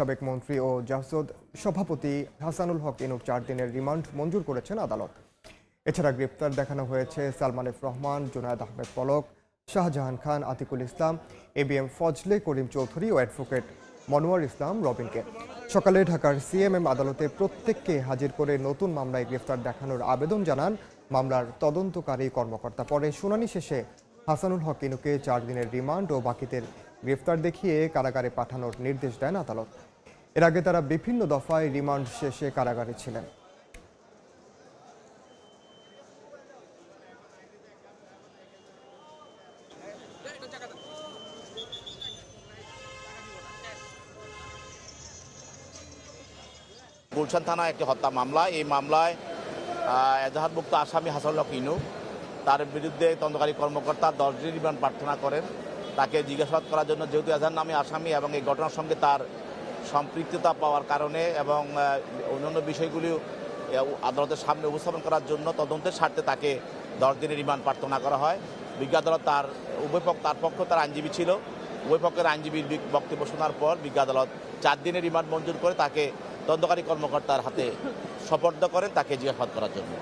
সাবেক মন্ত্রী ও জাসদ সভাপতি হাসানুল হক ইনুর 4 দিনের রিমান্ড মঞ্জুর করেছেন আদালত। এছাড়া গ্রেপ্তার দেখানো হয়েছে সালমান এফ রহমান, জুনায়েদ আহমেদ পলক, শাহজাহান খান, আতিকুল ইসলাম, এবিএম ফজলে করিম চৌধুরী ও অ্যাডভোকেট মনোয়ার ইসলাম রবিনকে। সকালে ঢাকার সিএমএম আদালতে প্রত্যেককে হাজির করে নতুন মামলায় গ্রেফতার দেখানোর আবেদন জানান মামলার তদন্তকারী কর্মকর্তা। পরে শুনানি শেষে হাসানুল হক ইনুকে 4 দিনের রিমান্ড ও বাকিদের গ্রেফতার দেখিয়ে কারাগারে পাঠানোর নির্দেশ দেন আদালত। এর আগে তারা বিভিন্ন দফায় রিমান্ড শেষে কারাগারে ছিলেন। গুলশান থানায় একটি হত্যা মামলা। এই মামলায় এজাহারভুক্ত আসামি হাসানুল হক ইনু, তার বিরুদ্ধে তদন্তকারী কর্মকর্তা 10 দিন রিমান্ড প্রার্থনা করেন তাকে জিজ্ঞাসাবাদ করার জন্য। যেহেতু এজাহার নামী আসামি এবং এই ঘটনার সঙ্গে তার সম্পৃক্ততা পাওয়ার কারণে এবং অন্যান্য বিষয়গুলি আদালতের সামনে উপস্থাপন করার জন্য তদন্তের স্বার্থে তাকে 10 দিনের রিমান্ড প্রার্থনা করা হয়। বিজ্ঞ আদালত তার তার পক্ষ তার আইনজীবী ছিল, উভয় পক্ষের আইনজীবীর বক্তব্য শোনার পর বিজ্ঞ আদালত 4 দিনের রিমান্ড মঞ্জুর করে তাকে তদন্তকারী কর্মকর্তার হাতে সোপর্দ করেন তাকে জিজ্ঞাসাবাদ করার জন্য।